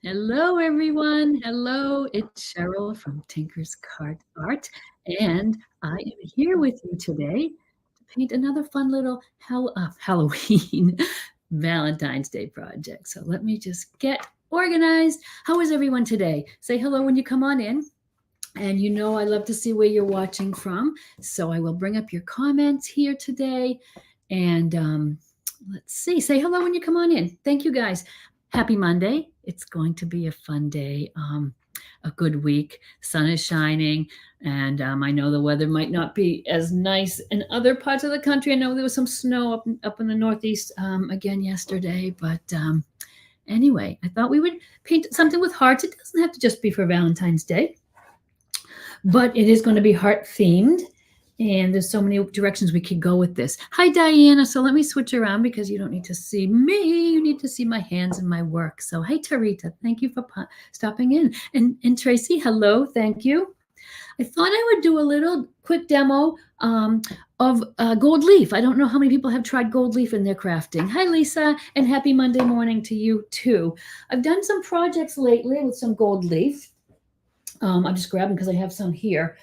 Hello, everyone. Hello, it's Cheryl from Tinker's Card Art, and I am here with you today to paint another fun little Halloween Valentine's Day project. So let me just get organized. How is everyone today? Say hello when you come on in. And you know I love to see where you're watching from. So I will bring up your comments here today. And let's see. Say hello when you come on in. Thank you, guys. Happy Monday. It's going to be a fun day, a good week. Sun is shining, and I know the weather might not be as nice in other parts of the country. I know there was some snow up in the Northeast again yesterday, but anyway, I thought we would paint something with hearts. It doesn't have to just be for Valentine's Day, but it is going to be heart themed. And there's so many directions we could go with this. Hi, Diana. So let me switch around because you don't need to see me. You need to see my hands and my work. So, hey, Tarita, thank you for stopping in. And Tracy, hello. Thank you. I thought I would do a little quick demo of gold leaf. I don't know how many people have tried gold leaf in their crafting. Hi, Lisa, and happy Monday morning to you, too. I've done some projects lately with some gold leaf. I'm just grabbing because I have some here.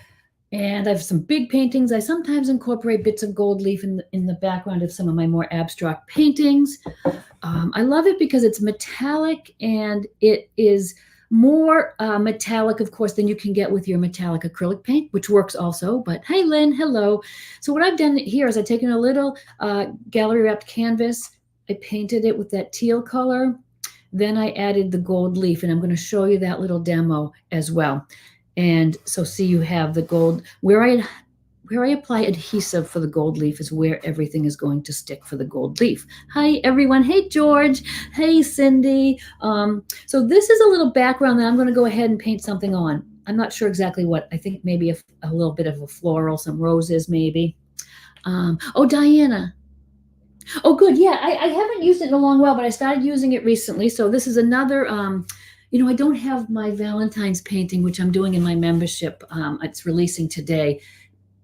And I have some big paintings. I sometimes incorporate bits of gold leaf in the background of some of my more abstract paintings. I love it because it's metallic and it is more metallic, of course, than you can get with your metallic acrylic paint, which works also. But hey, Lynn, hello. So what I've done here is I've taken a little gallery wrapped canvas. I painted it with that teal color. Then I added the gold leaf, and I'm going to show you that little demo as well. And so see, you have the gold where I apply adhesive for the gold leaf is where everything is going to stick for the gold leaf. Hi, everyone. Hey, George. Hey, Cindy. So this is a little background that I'm going to go ahead and paint something on. I'm not sure exactly what. I think maybe a little bit of a floral, some roses maybe. Oh, Diana. Oh, good. Yeah, I haven't used it in a long while, but I started using it recently. So this is another I don't have my Valentine's painting, which I'm doing in my membership. It's releasing today.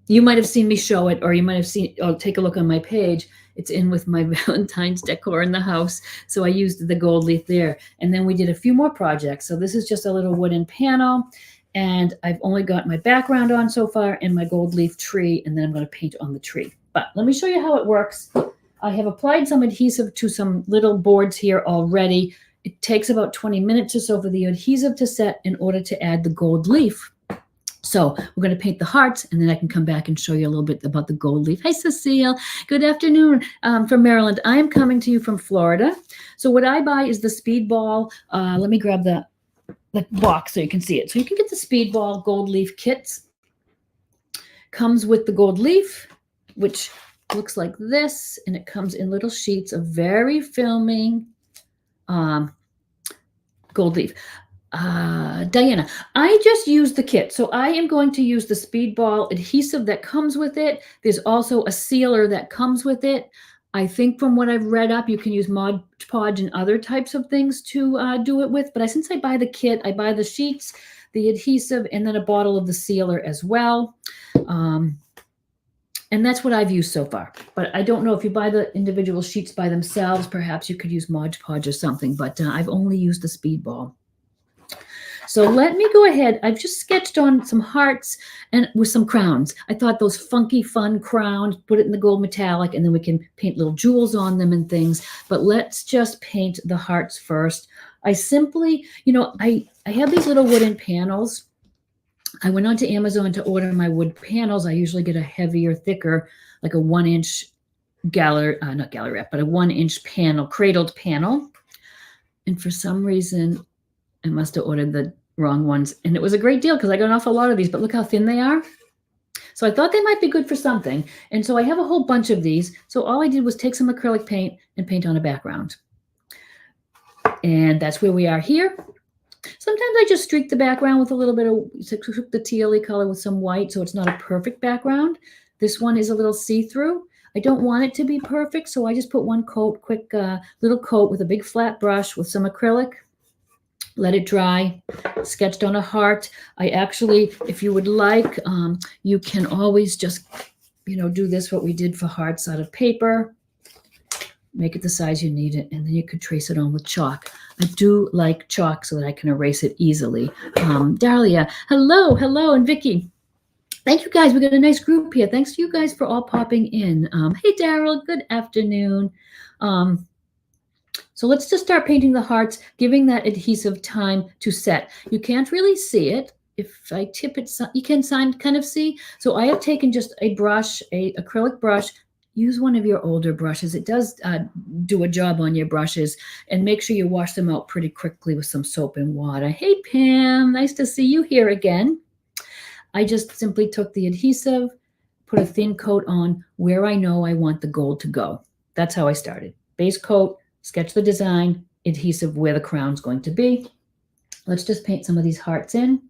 You might have seen me show it, or you might have seen, or take a look on my page. It's in with my Valentine's decor in the house. So I used the gold leaf there. And then we did a few more projects. So this is just a little wooden panel. And I've only got my background on so far and my gold leaf tree. And then I'm going to paint on the tree. But let me show you how it works. I have applied some adhesive to some little boards here already. It takes about 20 minutes or so for the adhesive to set in order to add the gold leaf. So we're going to paint the hearts, and then I can come back and show you a little bit about the gold leaf. Hi, Cecile. Good afternoon from Maryland. I am coming to you from Florida. So what I buy is the Speedball. Let me grab the box so you can see it. So you can get the Speedball gold leaf kits. Comes with the gold leaf, which looks like this, and it comes in little sheets of very filming gold leaf. Diana, I just used the kit. So I am going to use the Speedball adhesive that comes with it. There's also a sealer that comes with it. I think from what I've read up, you can use Mod Podge and other types of things to do it with. But since I buy the kit, I buy the sheets, the adhesive, and then a bottle of the sealer as well. And that's what I've used so far. But I don't know if you buy the individual sheets by themselves, perhaps you could use Mod Podge or something. But I've only used the Speedball. So let me go ahead. I've just sketched on some hearts and with some crowns. I thought those funky, fun crowns, put it in the gold metallic, and then we can paint little jewels on them and things. But let's just paint the hearts first. I simply, I have these little wooden panels. I went onto Amazon to order my wood panels. I usually get a heavier, thicker, like a 1-inch not gallery wrap, but a 1-inch panel, cradled panel. And for some reason, I must have ordered the wrong ones. And it was a great deal because I got an awful lot of these, but look how thin they are. So I thought they might be good for something. And so I have a whole bunch of these. So all I did was take some acrylic paint and paint on a background. And that's where we are here. Sometimes I just streak the background with a little bit of the tealy color with some white, so it's not a perfect background. This one is a little see-through. I don't want it to be perfect, so I just put one coat, quick little coat with a big flat brush with some acrylic. Let it dry, sketched on a heart. I actually, if you would like, you can always just, do this, what we did for hearts out of paper. make it the size you need it, and then you could trace it on with chalk. I do like chalk so that I can erase it easily. Dahlia, hello, hello, and Vicky. Thank you guys. We got a nice group here. Thanks to you guys for all popping in. Hey, Daryl, good afternoon. So let's just start painting the hearts, giving that adhesive time to set. You can't really see it. If I tip it, you can kind of see. So I have taken just a brush, a acrylic brush. Use one of your older brushes. It does do a job on your brushes, and make sure you wash them out pretty quickly with some soap and water. Hey, Pam, nice to see you here again. I just simply took the adhesive, put a thin coat on where I know I want the gold to go. That's how I started. Base coat, sketch the design, adhesive where the crown's going to be. Let's just paint some of these hearts in.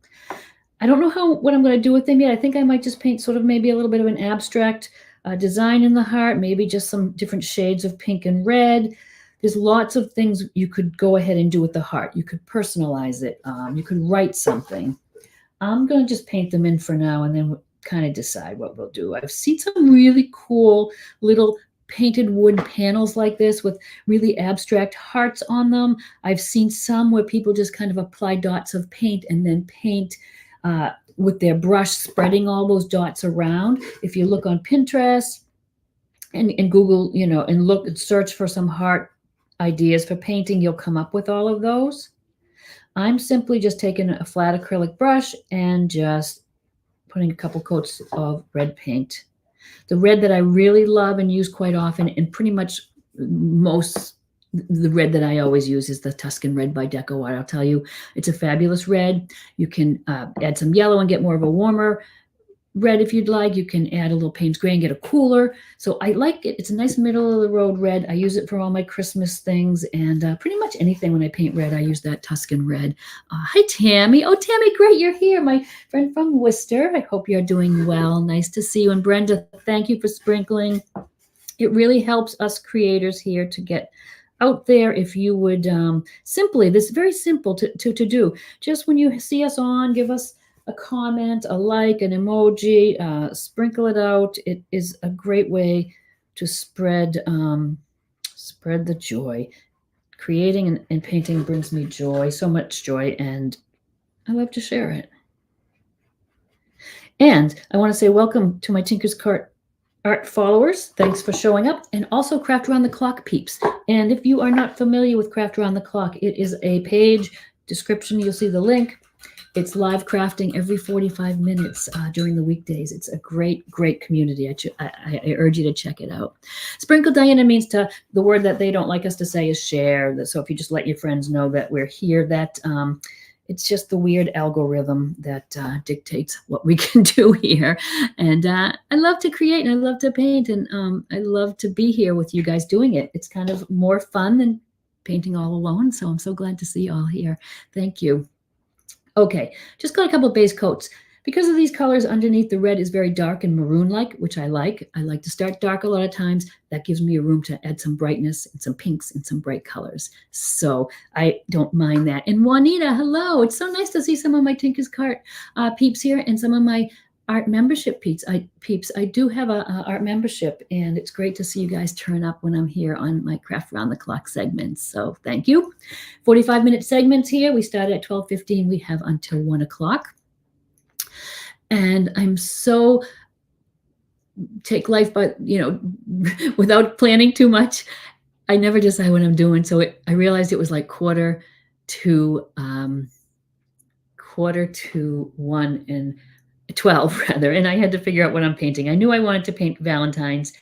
I don't know what I'm going to do with them yet. I think I might just paint sort of maybe a little bit of an abstract design in the heart, maybe just some different shades of pink and red. There's lots of things you could go ahead and do with the heart. You could personalize it. You could write something. I'm going to just paint them in for now and then kind of decide what we'll do. I've seen some really cool little painted wood panels like this with really abstract hearts on them. I've seen some where people just kind of apply dots of paint and then paint with their brush, spreading all those dots around. If you look on Pinterest and Google, and look and search for some heart ideas for painting, you'll come up with all of those. I'm simply just taking a flat acrylic brush and just putting a couple coats of red paint. The red that I really love and use quite often, and pretty much the red that I always use is the Tuscan Red by Deco Art. I'll tell you, it's a fabulous red. You can add some yellow and get more of a warmer red if you'd like. You can add a little Payne's Gray and get a cooler. So I like it. It's a nice middle of the road red. I use it for all my Christmas things, and pretty much anything when I paint red, I use that Tuscan red. Hi, Tammy. Oh, Tammy, great, you're here. My friend from Worcester. I hope you're doing well. Nice to see you. And Brenda, thank you for sprinkling. It really helps us creators here to get out there. If you would simply, this is very simple to do. Just when you see us on, give us a comment, a like, an emoji, sprinkle it out. It is a great way to spread the joy. Creating and painting brings me joy, so much joy, and I love to share it. And I want to say welcome to my Tinker's Cart Art followers. Thanks for showing up, and also Craft Around the Clock peeps. And if you are not familiar with Craft Around the Clock, it is a page description. You'll see the link. It's live crafting every 45 minutes during the weekdays. It's a great, great community. I urge you to check it out. Sprinkle Diana means the word that they don't like us to say is share. So if you just let your friends know that we're here, that it's just the weird algorithm that dictates what we can do here. And I love to create and I love to paint, and I love to be here with you guys doing it. It's kind of more fun than painting all alone. So I'm so glad to see you all here. Thank you. Okay, just got a couple of base coats. Because of these colors underneath, the red is very dark and maroon-like, which I like. I like to start dark a lot of times. That gives me a room to add some brightness and some pinks and some bright colors. So I don't mind that. And Juanita, hello. It's so nice to see some of my Tinker's Cart peeps here and some of my art membership peeps. I do have a art membership, and it's great to see you guys turn up when I'm here on my Craft Around the Clock segments. So thank you. 45-minute segments here. We started at 12:15. We have until 1 o'clock. And I'm so take life, but without planning too much. I never decide what I'm doing. So I realized it was like quarter to 1 and 12 rather, and I had to figure out what I'm painting. I knew I wanted to paint Valentine's.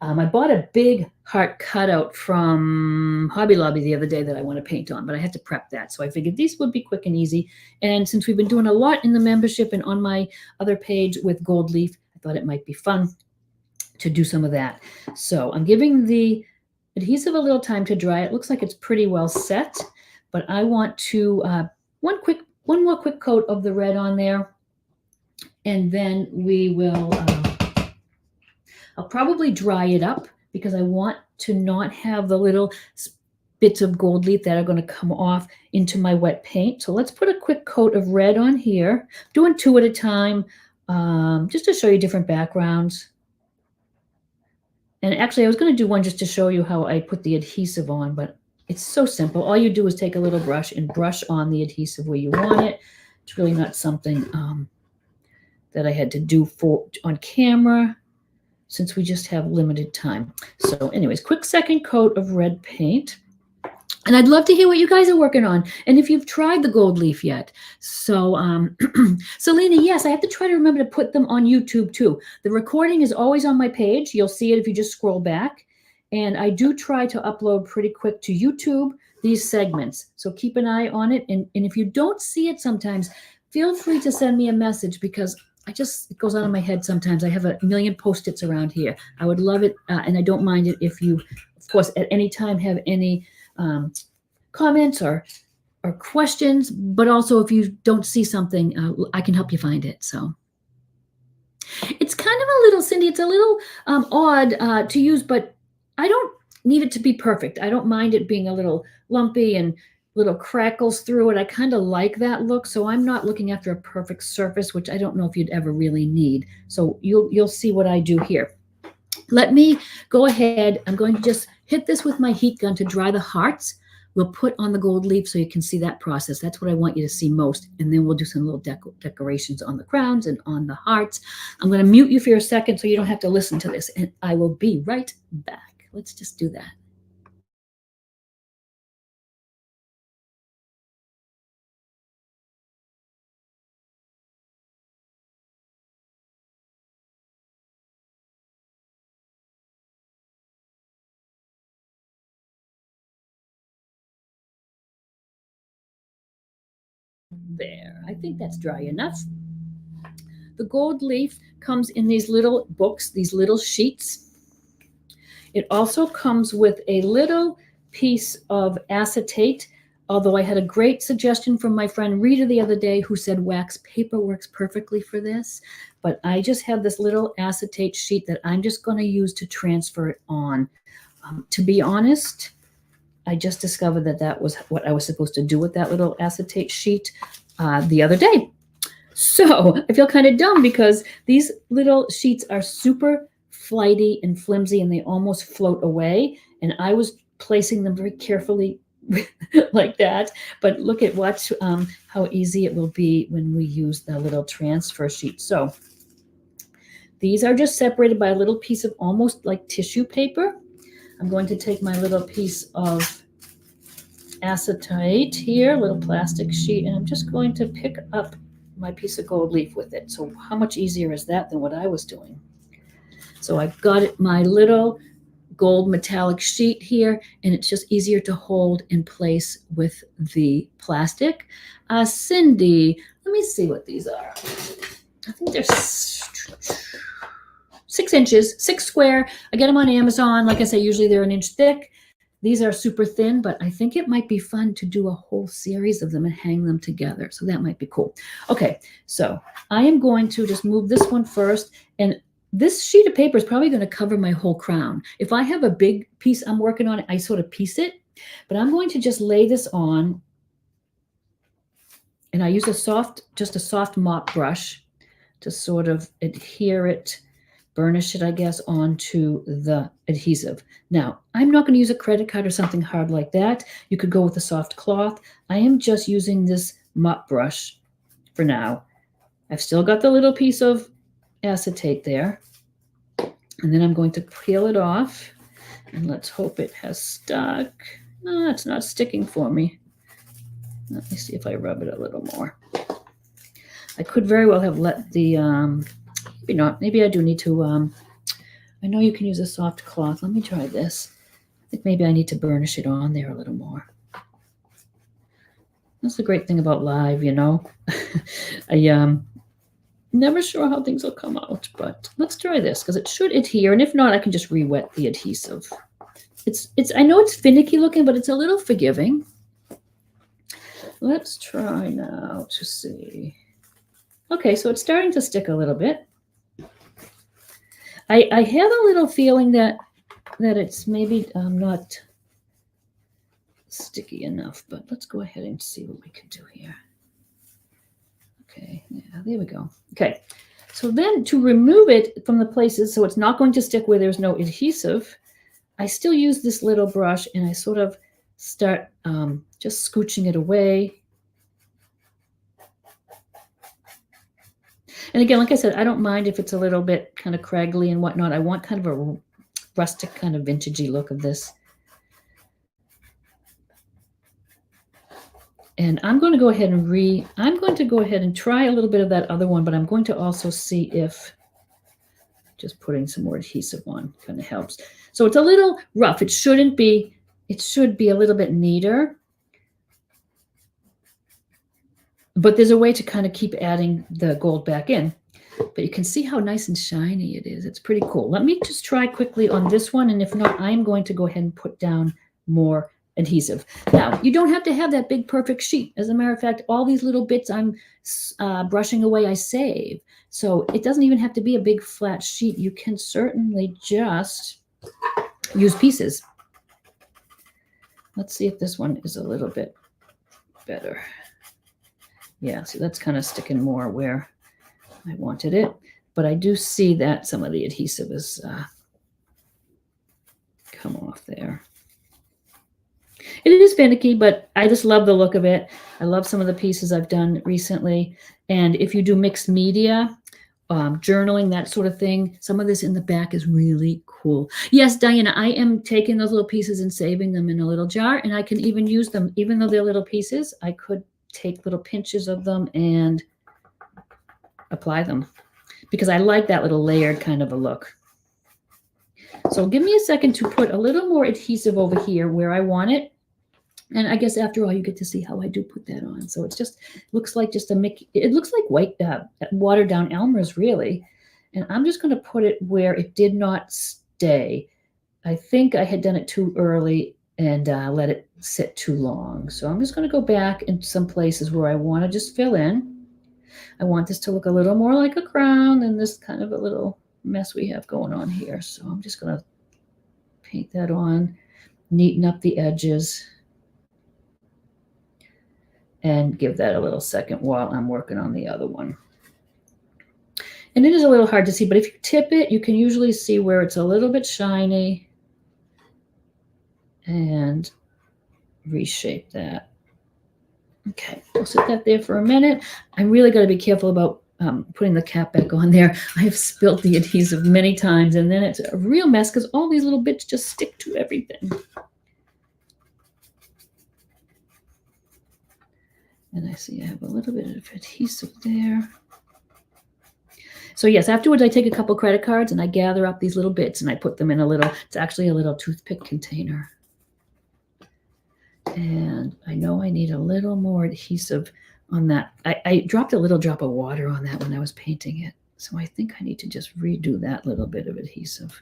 I bought a big heart cutout from Hobby Lobby the other day that I want to paint on, but I had to prep that. So I figured these would be quick and easy. And since we've been doing a lot in the membership and on my other page with gold leaf, I thought it might be fun to do some of that. So I'm giving the adhesive a little time to dry. It looks like it's pretty well set, but I want to one more quick coat of the red on there. And then we will, I'll probably dry it up because I want to not have the little bits of gold leaf that are going to come off into my wet paint. So let's put a quick coat of red on here, doing 2 at a time, just to show you different backgrounds. And actually, I was going to do one just to show you how I put the adhesive on, but it's so simple. All you do is take a little brush and brush on the adhesive where you want it. It's really not something that I had to do on camera since we just have limited time. So anyways, quick second coat of red paint. And I'd love to hear what you guys are working on and if you've tried the gold leaf yet. So, Selena, yes, I have to try to remember to put them on YouTube too. The recording is always on my page. You'll see it if you just scroll back. And I do try to upload pretty quick to YouTube these segments. So keep an eye on it. And if you don't see it sometimes, feel free to send me a message because it goes out of my head sometimes. I have a million Post-its around here. I would love it. And I don't mind it if you, of course, at any time have any comments or questions, but also if you don't see something, I can help you find it. So it's kind of a little, Cindy, it's a little odd to use, but I don't need it to be perfect. I don't mind it being a little lumpy and little crackles through it. I kind of like that look. So I'm not looking after a perfect surface, which I don't know if you'd ever really need. So you'll see what I do here. Let me go ahead. I'm going to just hit this with my heat gun to dry the hearts. We'll put on the gold leaf so you can see that process. That's what I want you to see most. And then we'll do some little decorations on the crowns and on the hearts. I'm going to mute you for a second so you don't have to listen to this. And I will be right back. Let's just do that. There, I think that's dry enough. The gold leaf comes in these little books, these little sheets. It also comes with a little piece of acetate, although I had a great suggestion from my friend Rita the other day who said wax paper works perfectly for this. But I just have this little acetate sheet that I'm just going to use to transfer it on. To be honest, I just discovered that was what I was supposed to do with that little acetate sheet the other day. So I feel kind of dumb because these little sheets are super flighty and flimsy and they almost float away. And I was placing them very carefully like that. But watch how easy it will be when we use the little transfer sheet. So these are just separated by a little piece of almost like tissue paper. I'm going to take my little piece of acetate here, little plastic sheet, and I'm just going to pick up my piece of gold leaf with it. So how much easier is that than what I was doing? So I've got my little gold metallic sheet here, and it's just easier to hold in place with the plastic. Cindy, let me see what these are. I think they're 6 inches, 6 square. I get them on Amazon. Like I say, usually they're an inch thick. These are super thin, but I think it might be fun to do a whole series of them and hang them together. So that might be cool. Okay, so I am going to just move this one first. And this sheet of paper is probably going to cover my whole crown. If I have a big piece I'm working on, I sort of piece it. But I'm going to just lay this on. And I use just a soft mop brush to sort of adhere it, burnish it, I guess, onto the adhesive. Now, I'm not going to use a credit card or something hard like that. You could go with a soft cloth. I am just using this mop brush for now. I've still got the little piece of acetate there. And then I'm going to peel it off. And let's hope it has stuck. No, it's not sticking for me. Let me see if I rub it a little more. I could very well have let the, maybe not, maybe I do need to, I know you can use a soft cloth. Let me try this. I think maybe I need to burnish it on there a little more. That's the great thing about live, you know. I never sure how things will come out, but let's try this because it should adhere. And if not, I can just re-wet the adhesive. I know it's finicky looking, but it's a little forgiving. Let's try now to see. Okay, so it's starting to stick a little bit. I have a little feeling that it's maybe not sticky enough, but let's go ahead and see what we can do here. Okay, yeah, there we go. Okay, So then to remove it from the places so it's not going to stick where there's no adhesive, I still use this little brush and I sort of start just scooching it away. And again, like I said, I don't mind if it's a little bit kind of craggly and whatnot. I want kind of a rustic kind of vintagey look of this. And I'm going to go ahead and try a little bit of that other one, but I'm going to also see if just putting some more adhesive on kind of helps. So it's a little rough. It should be a little bit neater. But there's a way to kind of keep adding the gold back in. But you can see how nice and shiny it is. It's pretty cool. Let me just try quickly on this one. And if not, I'm going to go ahead and put down more adhesive. Now, you don't have to have that big perfect sheet. As a matter of fact, all these little bits I'm brushing away, I save. So it doesn't even have to be a big flat sheet. You can certainly just use pieces. Let's see if this one is a little bit better. Yeah, so that's kind of sticking more where I wanted it. But I do see that some of the adhesive has come off there. It is finicky, but I just love the look of it. I love some of the pieces I've done recently. And if you do mixed media, journaling, that sort of thing, some of this in the back is really cool. Yes, Diana, I am taking those little pieces and saving them in a little jar, and I can even use them, even though they're little pieces, I could take little pinches of them and apply them because I like that little layered kind of a look. So give me a second to put a little more adhesive over here where I want it. And I guess after all, you get to see how I do put that on. So it's just looks like just a Mickey. It looks like white watered down Elmer's really. And I'm just going to put it where it did not stay. I think I had done it too early and let it sit too long. So I'm just going to go back in some places where I want to just fill in. I want this to look a little more like a crown than this kind of a little mess we have going on here. So I'm just going to paint that on, neaten up the edges, and give that a little second while I'm working on the other one. And it is a little hard to see, but if you tip it, you can usually see where it's a little bit shiny and reshape that. Okay, I'll set that there for a minute. I'm really got to be careful about putting the cap back on there. I have spilt the adhesive many times, and then it's a real mess because all these little bits just stick to everything. And I see I have a little bit of adhesive there. So yes, afterwards I take a couple credit cards and I gather up these little bits and I put them in a little, it's actually a little toothpick container. And I know I need a little more adhesive on that. I dropped a little drop of water on that when I was painting it. So I think I need to just redo that little bit of adhesive.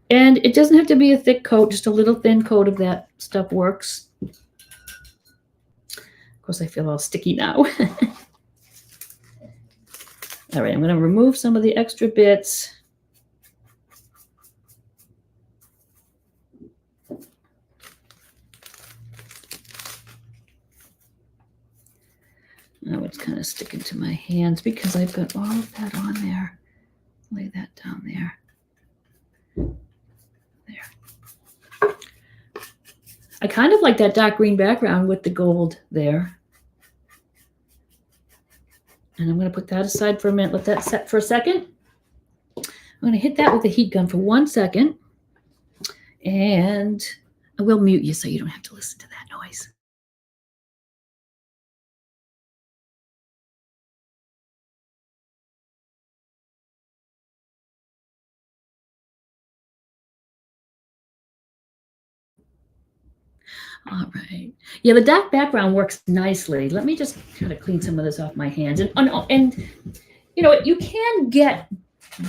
And it doesn't have to be a thick coat, just a little thin coat of that stuff works. Of course, I feel all sticky now. All right, I'm going to remove some of the extra bits. Now it's kind of sticking to my hands because I've got all of that on there. Lay that down there. There. I kind of like that dark green background with the gold there. And I'm going to put that aside for a minute. Let that set for a second. I'm going to hit that with the heat gun for 1 second. And I will mute you so you don't have to listen to that noise. All right. Yeah, the dark background works nicely. Let me just kind of clean some of this off my hands. And you know, you can get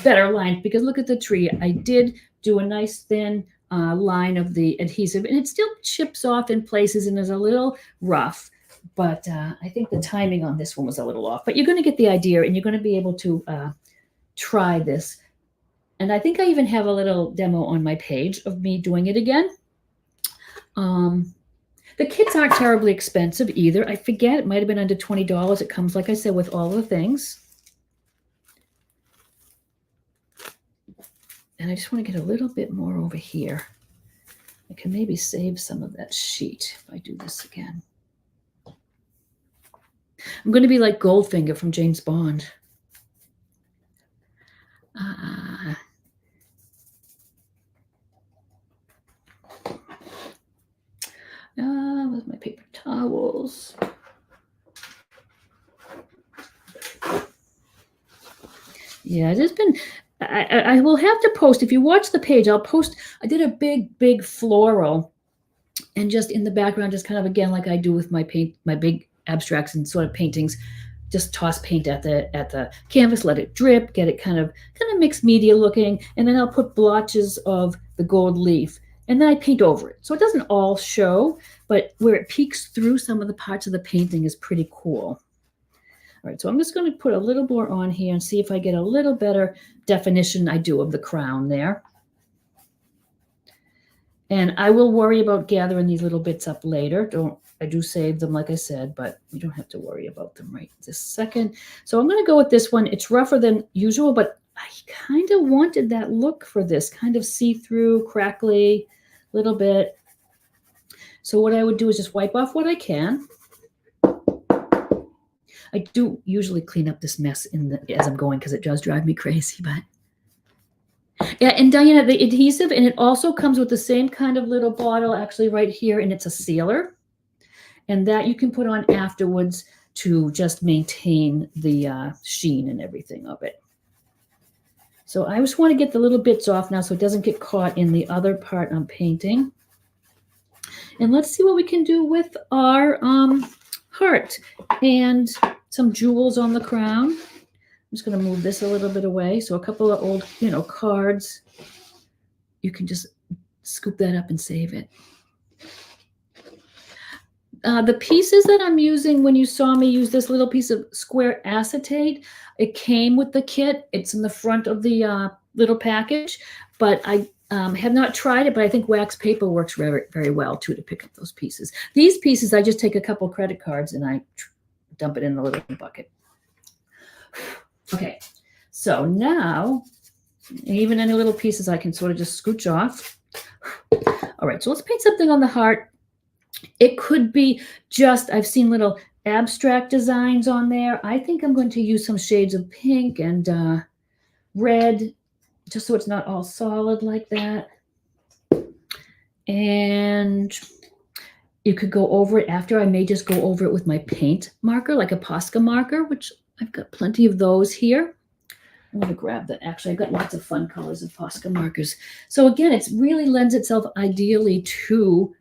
better lines because look at the tree. I did do a nice thin line of the adhesive, and it still chips off in places and is a little rough. But I think the timing on this one was a little off. But you're going to get the idea, and you're going to be able to try this. And I think I even have a little demo on my page of me doing it again. The kits aren't terribly expensive either. I forget, it might have been under $20. It comes, like I said, with all the things. And I just want to get a little bit more over here. I can maybe save some of that sheet if I do this again. I'm going to be like Goldfinger from James Bond. With my paper towels. Yeah, there's been, I will have to post, if you watch the page, I'll post, I did a big floral, and just in the background, just kind of, again, like I do with my paint, my big abstracts and sort of paintings, just toss paint at the canvas, let it drip, get it kind of mixed media looking, and then I'll put blotches of the gold leaf, and then I paint over it. So it doesn't all show, but where it peeks through some of the parts of the painting is pretty cool. All right, so I'm just going to put a little more on here and see if I get a little better definition I do of the crown there. And I will worry about gathering these little bits up later. I do save them, like I said, but you don't have to worry about them right this second. So I'm going to go with this one. It's rougher than usual, but I kind of wanted that look for this, kind of see-through, crackly, little bit. So what I would do is just wipe off what I can. I do usually clean up this mess as I'm going because it does drive me crazy, but yeah. And Diana, the adhesive, and it also comes with the same kind of little bottle actually right here, and it's a sealer, and that you can put on afterwards to just maintain the sheen and everything of it. So I just want to get the little bits off now so it doesn't get caught in the other part I'm painting. And let's see what we can do with our heart and some jewels on the crown. I'm just going to move this a little bit away. So a couple of old, cards. You can just scoop that up and save it. The pieces that I'm using, when you saw me use this little piece of square acetate, it came with the kit. It's in the front of the little package, but I have not tried it, but I think wax paper works very, very well too to pick up those pieces. These pieces, I just take a couple credit cards and I dump it in the little bucket. Okay, so now, even any little pieces I can sort of just scooch off. All right, so let's paint something on the heart. It could be just, I've seen little abstract designs on there. I think I'm going to use some shades of pink and red, just so it's not all solid like that. And you could go over it after. I may just go over it with my paint marker, like a Posca marker, which I've got plenty of those here. I'm going to grab that. Actually, I've got lots of fun colors of Posca markers. So again, it really lends itself ideally to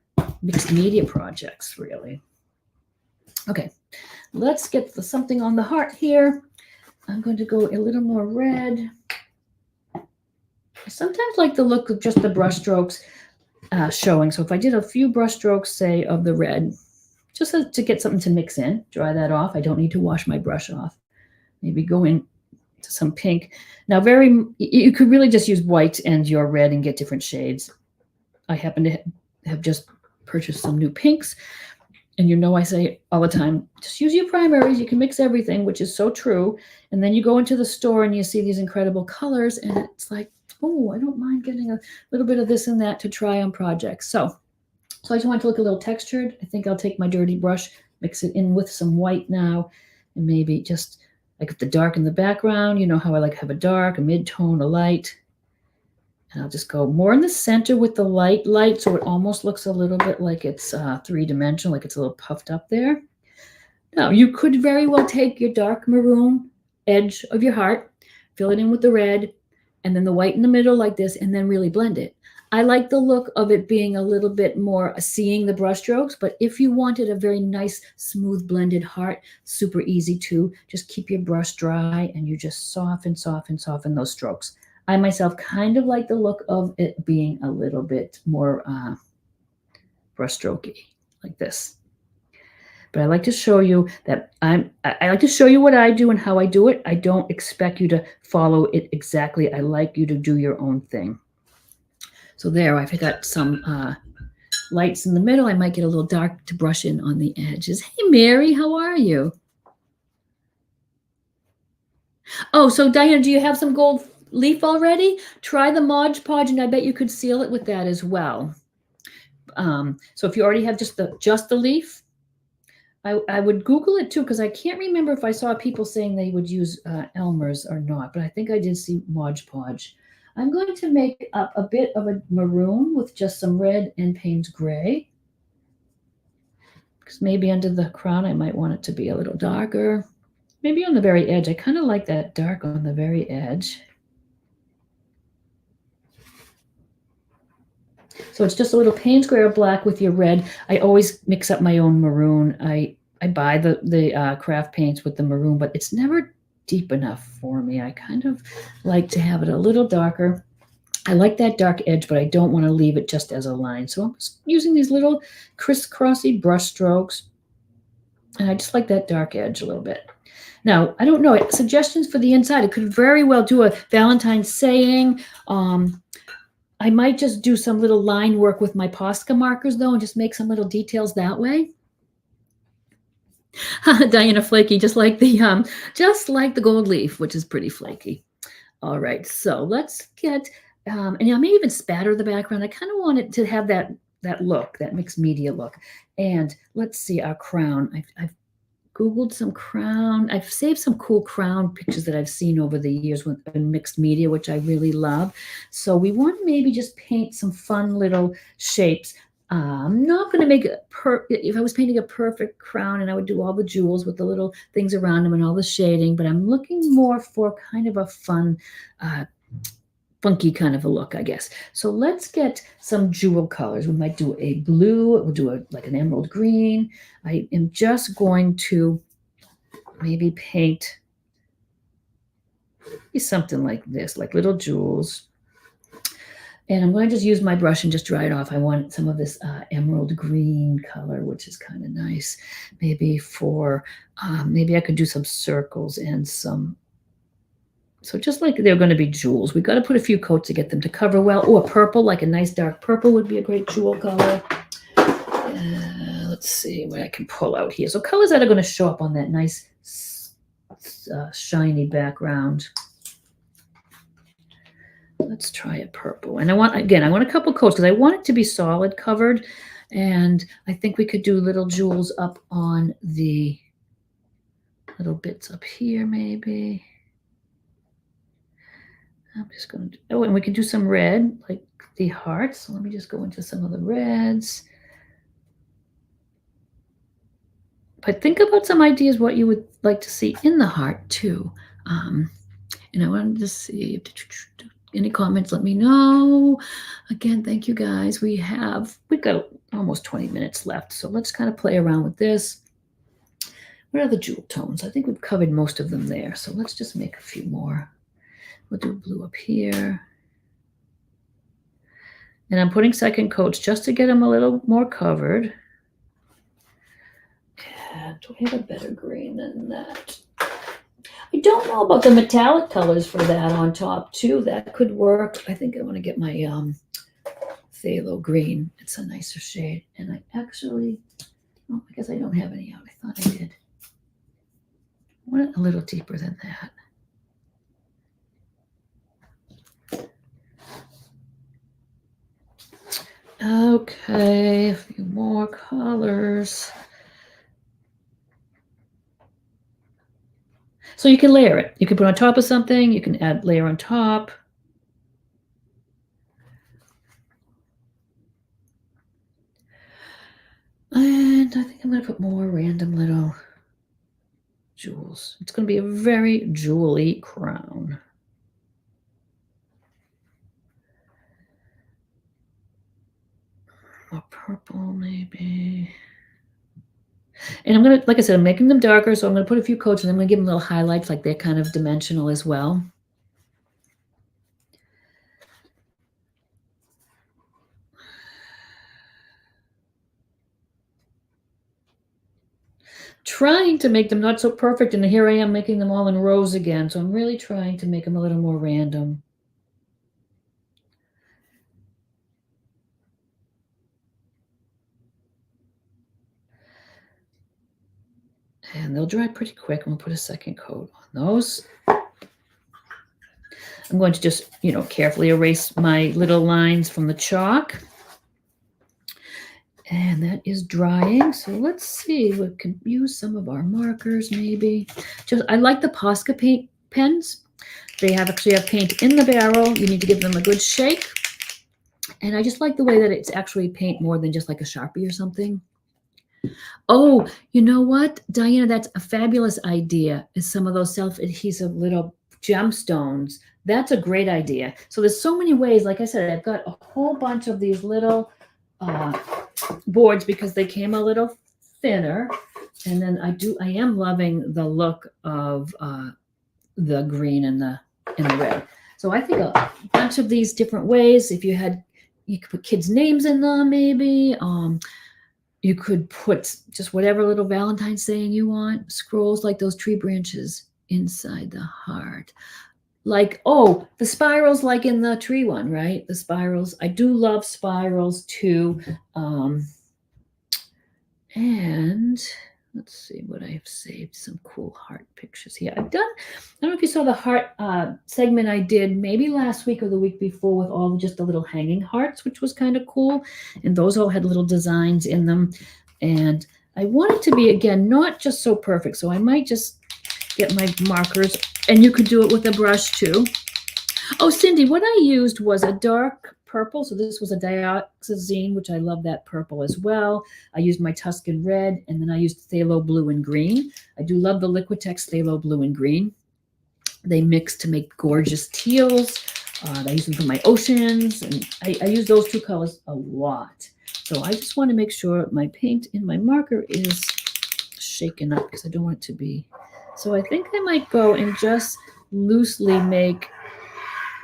mixed media projects, really. Okay, let's get something on the heart here. I'm going to go a little more red. I sometimes like the look of just the brush strokes showing. So if I did a few brush strokes, say, of the red, just to get something to mix in, dry that off. I don't need to wash my brush off. Maybe go in to some pink. Now, you could really just use white and your red and get different shades. I happen to have just purchased some new pinks. And I say all the time, just use your primaries. You can mix everything, which is so true. And then you go into the store and you see these incredible colors. And it's like, oh, I don't mind getting a little bit of this and that to try on projects. So I just want it to look a little textured. I think I'll take my dirty brush, mix it in with some white now, and maybe just like the dark in the background. You know how I like to have a dark, a mid-tone, a light. And I'll just go more in the center with the light, so it almost looks a little bit like it's three-dimensional, like it's a little puffed up there. Now, you could very well take your dark maroon edge of your heart, fill it in with the red, and then the white in the middle like this, and then really blend it. I like the look of it being a little bit more seeing the brush strokes, but if you wanted a very nice, smooth, blended heart, super easy too. Just keep your brush dry and you just soften those strokes. I myself kind of like the look of it being a little bit more brush strokey like this. But I like to show you that I like to show you what I do and how I do it. I don't expect you to follow it exactly. I like you to do your own thing. So there, I've got some lights in the middle. I might get a little dark to brush in on the edges. Hey, Mary, how are you? Oh, so Diana, do you have some gold leaf already, try the Mod Podge, and I bet you could seal it with that as well. So if you already have just the leaf, I would Google it too, because I can't remember if I saw people saying they would use Elmer's or not, but I think I did see Mod Podge. I'm going to make up a bit of a maroon with just some red and Payne's gray. Because maybe under the crown I might want it to be a little darker. Maybe on the very edge. I kind of like that dark on the very edge. So it's just a little Payne's gray or black with your red. I always mix up my own maroon. I buy the craft paints with the maroon, but it's never deep enough for me. I kind of like to have it a little darker. I like that dark edge, but I don't want to leave it just as a line. So I'm just using these little crisscrossy brush strokes. And I just like that dark edge a little bit. Now, I don't know, suggestions for the inside. I could very well do a Valentine saying. I might just do some little line work with my Posca markers, though, and just make some little details that way. Diana Flaky, just like the gold leaf, which is pretty flaky. All right, so let's get, and I may even spatter the background. I kind of want it to have that look, that mixed media look. And let's see, our crown. I've Googled some crown. I've saved some cool crown pictures that I've seen over the years with mixed media, which I really love. So we want to maybe just paint some fun little shapes. I'm not going to make if I was painting a perfect crown, and I would do all the jewels with the little things around them and all the shading, but I'm looking more for kind of a fun, funky kind of a look, I guess. So let's get some jewel colors. We might do a blue. We'll do like an emerald green. I am just going to maybe paint something like this, like little jewels. And I'm going to just use my brush and just dry it off. I want some of this emerald green color, which is kind of nice. Maybe maybe I could do some circles and some. So just like they're going to be jewels, we've got to put a few coats to get them to cover well. Oh, a purple, like a nice dark purple would be a great jewel color. Let's see what I can pull out here. So colors that are going to show up on that nice shiny background. Let's try a purple. And I want a couple coats because I want it to be solid covered. And I think we could do little jewels up on the little bits up here maybe. I'm just going to, and we can do some red, like the hearts. So let me just go into some of the reds. But think about some ideas what you would like to see in the heart too. And I wanted to see, any comments, let me know. Again, thank you guys. We've got almost 20 minutes left. So let's kind of play around with this. What are the jewel tones? I think we've covered most of them there. So let's just make a few more. We'll do blue up here. And I'm putting second coats just to get them a little more covered. And do I have a better green than that? I don't know about the metallic colors for that on top too. That could work. I think I want to get my phthalo green. It's a nicer shade. And I actually, I guess I don't have any out. I thought I did. I want it a little deeper than that. Okay, a few more colors. So you can layer it. You can put on top of something. You can add layer on top. And I think I'm going to put more random little jewels. It's going to be a very jewelly crown. More purple, maybe. And I'm going to, like I said, I'm making them darker, so I'm going to put a few coats, and I'm going to give them little highlights, like they're kind of dimensional as well. Trying to make them not so perfect, and here I am making them all in rows again, so I'm really trying to make them a little more random. And they'll dry pretty quick, and we'll put a second coat on those. I'm going to just, carefully erase my little lines from the chalk. And that is drying. So let's see, we can use some of our markers maybe. I like the Posca paint pens. They actually have paint in the barrel. You need to give them a good shake. And I just like the way that it's actually paint more than just like a Sharpie or something. Oh, you know what, Diana, that's a fabulous idea, is some of those self-adhesive little gemstones. That's a great idea. So there's so many ways. Like I said, I've got a whole bunch of these little boards because they came a little thinner. And then I am loving the look of the green and the red. So I think a bunch of these different ways. If you could put kids' names in them, maybe. You could put just whatever little Valentine saying you want. Scrolls like those tree branches inside the heart. Like, oh, the spirals like in the tree one, right? The spirals. I do love spirals too. And let's see what I have saved. Some cool heart pictures here. I don't know if you saw the heart segment I did maybe last week or the week before with all just the little hanging hearts, which was kind of cool. And those all had little designs in them. And I want it to be, again, not just so perfect. So I might just get my markers, and you could do it with a brush too. Oh, Cindy, what I used was a dark purple. So this was a dioxazine, which I love that purple as well. I used my Tuscan red, and then I used phthalo blue and green. I do love the Liquitex phthalo blue and green. They mix to make gorgeous teals. I use them for my oceans, and I use those two colors a lot. So I just want to make sure my paint in my marker is shaken up because I don't want it to be. So I think I might go and just loosely make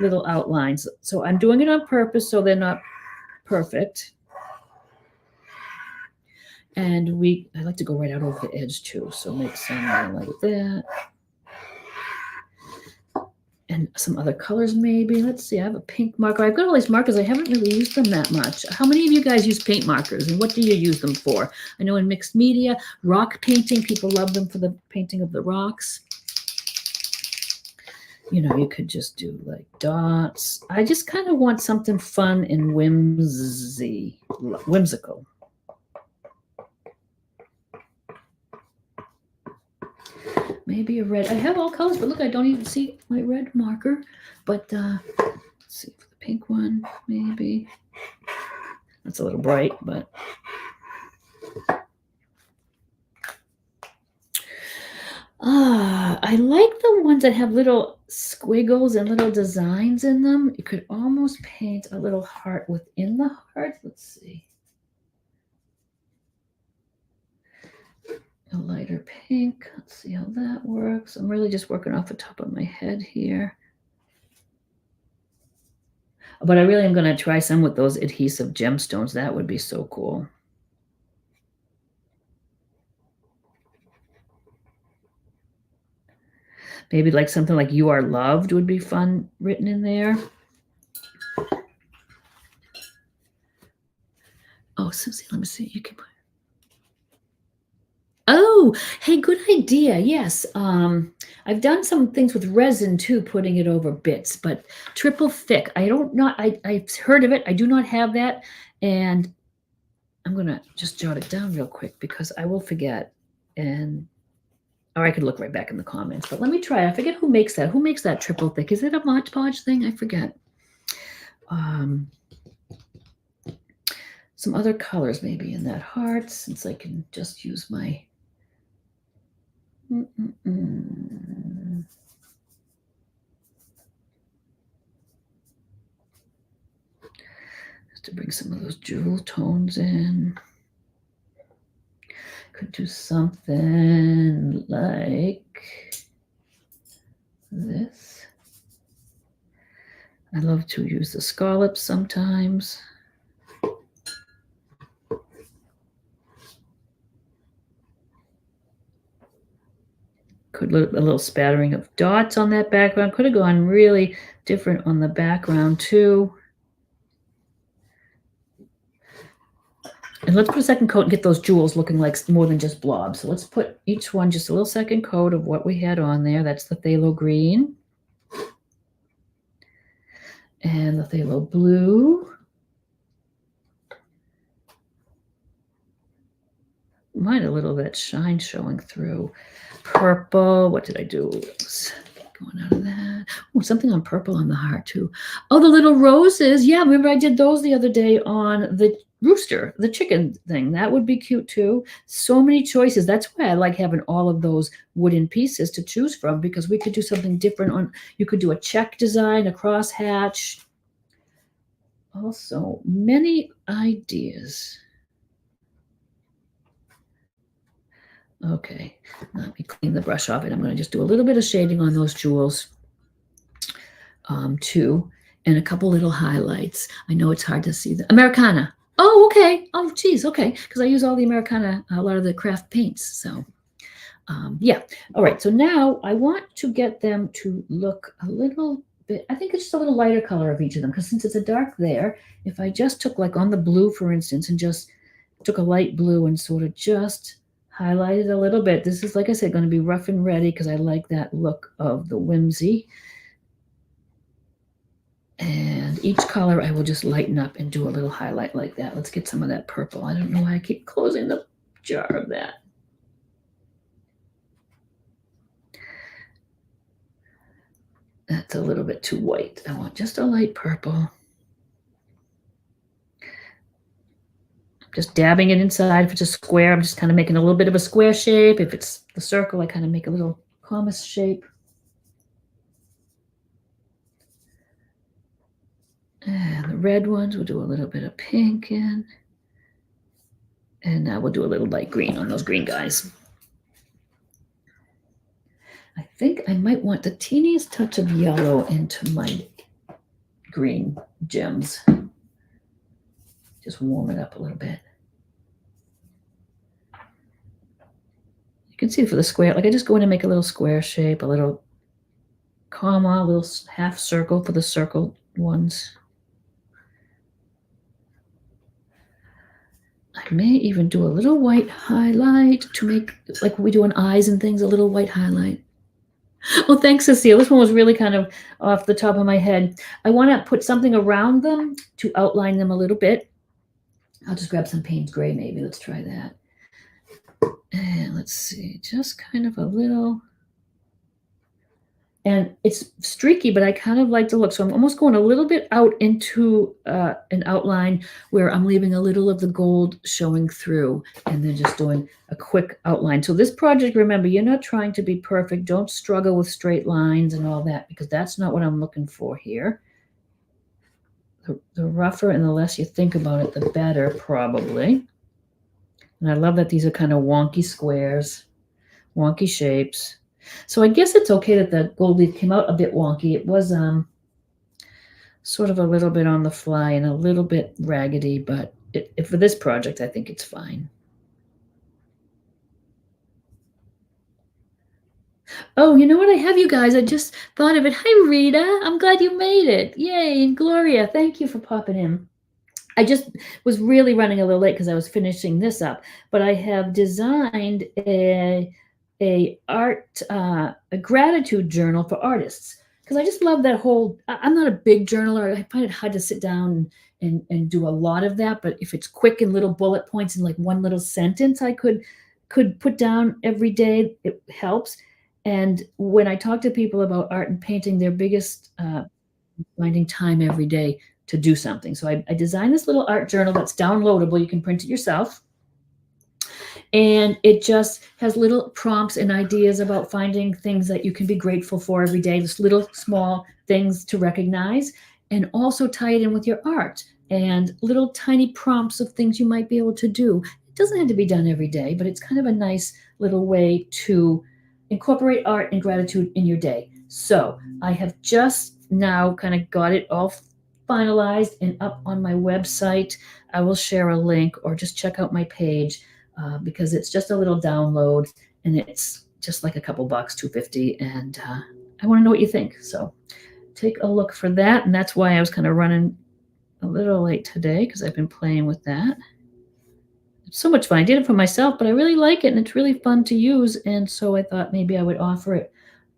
little outlines. So I'm doing it on purpose so they're not perfect. And I like to go right out over the edge too. So make some like that. And some other colors maybe. Let's see, I have a pink marker. I've got all these markers. I haven't really used them that much. How many of you guys use paint markers, and what do you use them for? I know in mixed media, rock painting, people love them for the painting of the rocks. You could just do like dots. I just kind of want something fun and whimsical. Maybe a red. I have all colors, but look, I don't even see my red marker. But let's see, for the pink one, maybe. That's a little bright, but. I like the ones that have little squiggles and little designs in them. You could almost paint a little heart within the heart. Let's see. A lighter pink. Let's see how that works. I'm really just working off the top of my head here. But I really am going to try some with those adhesive gemstones. That would be so cool. Maybe like something like "You Are Loved" would be fun written in there. Oh, Susie, let me see. You can put. Oh, hey, good idea. Yes. I've done some things with resin too, putting it over bits, but triple thick. I've heard of it. I do not have that. And I'm going to just jot it down real quick because I will forget. Or I could look right back in the comments, but let me try. I forget who makes that. Who makes that triple thick? Is it a Mod Podge thing? I forget. Some other colors maybe in that heart, since I can just use my. Just to bring some of those jewel tones in. Could do something like this. I love to use the scallops sometimes. Could a little spattering of dots on that background. Could have gone really different on the background too. And let's put a second coat and get those jewels looking like more than just blobs. So let's put each one just a little second coat of what we had on there. That's the phthalo green. and the phthalo blue. Might a little bit shine showing through. Purple. What did I do? Oops. Going out of that. Oh, something on purple on the heart too. Oh, the little roses. Yeah, remember I did those the other day on the rooster, the chicken thing. That would be cute too. So many choices. That's why I like having all of those wooden pieces to choose from, because we could do something different on. You could do a check design, a crosshatch. Also, many ideas. Okay, let me clean the brush off it. I'm going to just do a little bit of shading on those jewels too, and a couple little highlights. I know it's hard to see the Americana. Oh, okay. Oh, geez, okay, because I use all the Americana, a lot of the craft paints. So yeah. All right, so now I want to get them to look a little bit, I think it's just a little lighter color of each of them, because since it's a dark there, if I just took like on the blue, for instance, and just took a light blue and sort of just highlighted a little bit. This is, like I said, going to be rough and ready because I like that look of the whimsy. And each color I will just lighten up and do a little highlight like that. Let's get some of that purple. I don't know why I keep closing the jar of that. That's a little bit too white. I want just a light purple. Just dabbing it inside. If it's a square, I'm just kind of making a little bit of a square shape. If it's the circle, I kind of make a little comma shape. And the red ones, we'll do a little bit of pink in. And now we'll do a little light green on those green guys. I think I might want the teeniest touch of yellow into my green gems. Just warm it up a little bit. You can see for the square, like I just go in and make a little square shape, a little comma, a little half circle for the circle ones. I may even do a little white highlight to make, like we do on eyes and things, a little white highlight. Well, thanks, Cecile. This one was really kind of off the top of my head. I want to put something around them to outline them a little bit. I'll just grab some Payne's Gray maybe. Let's try that. And let's see, just kind of a little. And it's streaky, but I kind of like the look. So I'm almost going a little bit out into an outline where I'm leaving a little of the gold showing through and then just doing a quick outline. So this project, remember, you're not trying to be perfect. Don't struggle with straight lines and all that, because that's not what I'm looking for here. The rougher and the less you think about it, the better, probably. And I love that these are kind of wonky squares, wonky shapes. So I guess it's okay that the gold leaf came out a bit wonky. It was sort of a little bit on the fly and a little bit raggedy, but for this project, I think it's fine. Oh, you know what? I have you guys. I just thought of it. Hi, Rita. I'm glad you made it. Yay. And Gloria, thank you for popping in. I just was really running a little late because I was finishing this up, but I have designed a gratitude journal for artists, because I just love that whole. I'm not a big journaler. I find it hard to sit down and do a lot of that. But if it's quick and little bullet points and like one little sentence, I could put down every day. It helps. And when I talk to people about art and painting, their biggest finding time every day to do something. So I designed this little art journal that's downloadable. You can print it yourself. And it just has little prompts and ideas about finding things that you can be grateful for every day, just little small things to recognize, and also tie it in with your art and little tiny prompts of things you might be able to do. It doesn't have to be done every day, but it's kind of a nice little way to incorporate art and gratitude in your day. So I have just now kind of got it all finalized and up on my website. I will share a link or just check out my page. Because it's just a little download and it's just like a couple bucks, $2.50, and I want to know what you think. So take a look for that, and that's why I was kind of running a little late today, because I've been playing with that. It's so much fun. I did it for myself, but I really like it, and it's really fun to use, and so I thought maybe I would offer it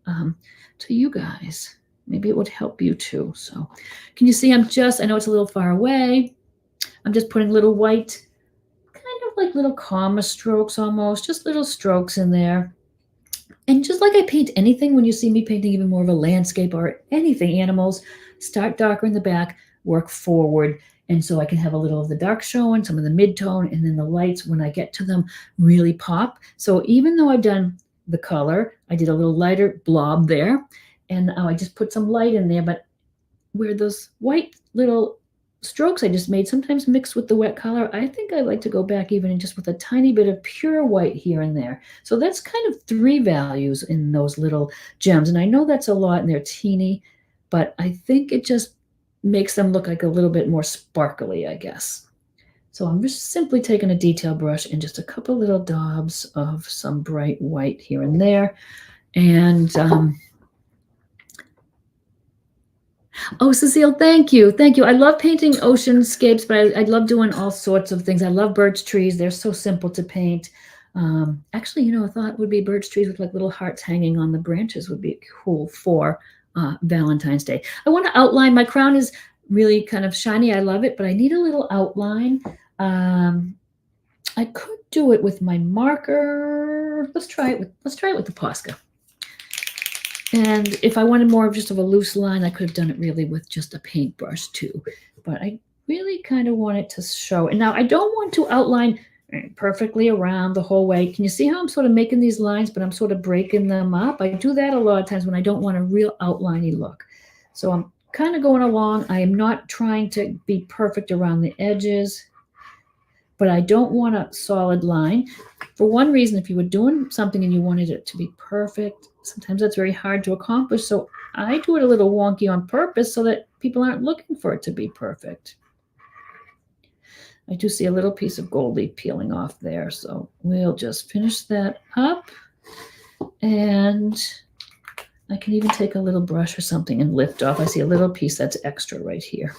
to you guys. maybe it would help you too. So can you see I know it's a little far away. I'm just putting little white, kind of like little comma strokes almost, just little strokes in there. And just like I paint anything, when you see me painting even more of a landscape or anything, animals, start darker in the back, work forward. And so I can have a little of the dark showing, some of the mid-tone, and then the lights, when I get to them, really pop. So even though I've done the color, I did a little lighter blob there, and I just put some light in there, but where those white little strokes I just made, sometimes mixed with the wet color, I think I like to go back even just with a tiny bit of pure white here and there. So that's kind of 3 values in those little gems. And I know that's a lot and they're teeny, but I think it just makes them look like a little bit more sparkly, I guess. So I'm just simply taking a detail brush and just a couple little daubs of some bright white here and there. And oh, Cecile, thank you. Thank you. I love painting oceanscapes, but I love doing all sorts of things. I love birch trees. They're so simple to paint. Actually, you know, a thought would be birch trees with like little hearts hanging on the branches would be cool for Valentine's Day. I want to outline. My crown is really kind of shiny. I love it, but I need a little outline. I could do it with my marker. Let's try it with the Posca. And if I wanted more of just of a loose line, I could have done it really with just a paintbrush too. But I really kind of want it to show. And now I don't want to outline perfectly around the whole way. Can you see how I'm sort of making these lines, but I'm sort of breaking them up? I do that a lot of times when I don't want a real outliney look. So I'm kind of going along. I am not trying to be perfect around the edges, but I don't want a solid line. For one reason, if you were doing something and you wanted it to be perfect, sometimes that's very hard to accomplish. So I do it a little wonky on purpose so that people aren't looking for it to be perfect. I do see a little piece of gold leaf peeling off there. So we'll just finish that up. And I can even take a little brush or something and lift off. I see a little piece that's extra right here.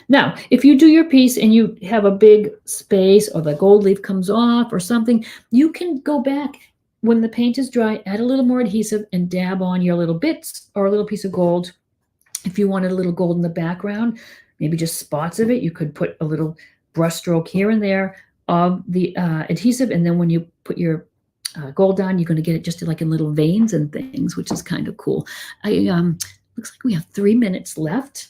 Now, if you do your piece and you have a big space or the gold leaf comes off or something, you can go back when the paint is dry, add a little more adhesive and dab on your little bits or a little piece of gold. If you wanted a little gold in the background, maybe just spots of it, you could put a little brush stroke here and there of the adhesive. And then when you put your gold on, you're going to get it just like in little veins and things, which is kind of cool. Looks like we have 3 minutes left.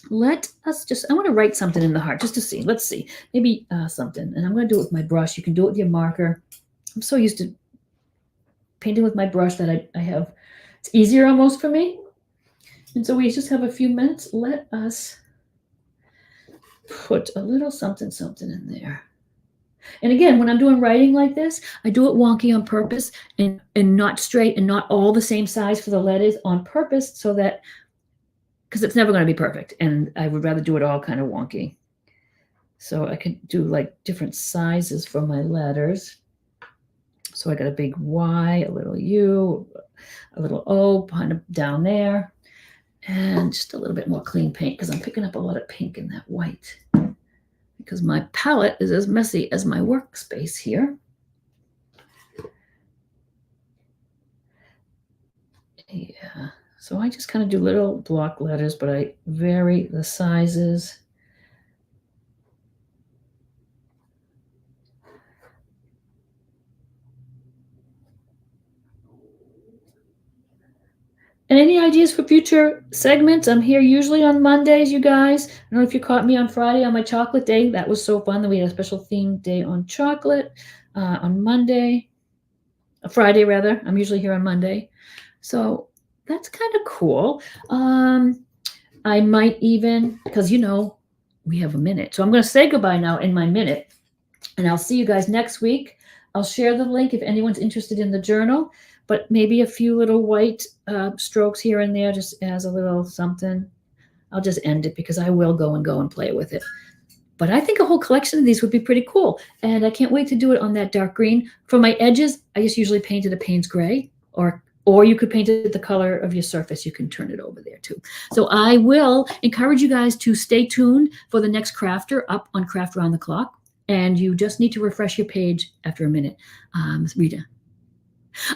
Let us just, I want to write something in the heart just to see. Let's see, maybe something. And I'm going to do it with my brush. You can do it with your marker. I'm so used to painting with my brush that I have, it's easier almost for me. And so we just have a few minutes. Let us put a little something in there. And again, when I'm doing writing like this, I do it wonky on purpose and not straight and not all the same size for the letters on purpose so that, because it's never going to be perfect. And I would rather do it all kind of wonky. So I could do like different sizes for my letters. So I got a big Y, a little U, a little O kind of down there, and just a little bit more clean paint because I'm picking up a lot of pink in that white because my palette is as messy as my workspace here. Yeah, so I just kind of do little block letters, but I vary the sizes. And any ideas for future segments? I'm here usually on Mondays, you guys. I don't know if you caught me on Friday on my chocolate day. That was so fun that we had a special themed day on chocolate on Monday, Friday rather. I'm usually here on Monday. So that's kind of cool. I might even, because you know, we have a minute. So I'm going to say goodbye now in my minute. And I'll see you guys next week. I'll share the link if anyone's interested in the journal, but maybe a few little white strokes here and there just as a little something. I'll just end it because I will go and play with it. But I think a whole collection of these would be pretty cool. And I can't wait to do it on that dark green. For my edges, I just usually painted a Payne's gray, or you could paint it the color of your surface. You can turn it over there too. So I will encourage you guys to stay tuned for the next crafter up on Craft Round the Clock. And you just need to refresh your page after a minute. Rita.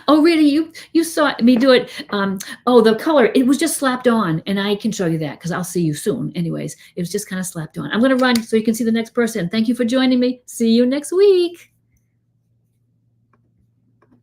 Oh, really? You saw me do it. Oh, the color, it was just slapped on, and I can show you that because I'll see you soon. Anyways, it was just kind of slapped on. I'm gonna run so you can see the next person. Thank you for joining me. See you next week.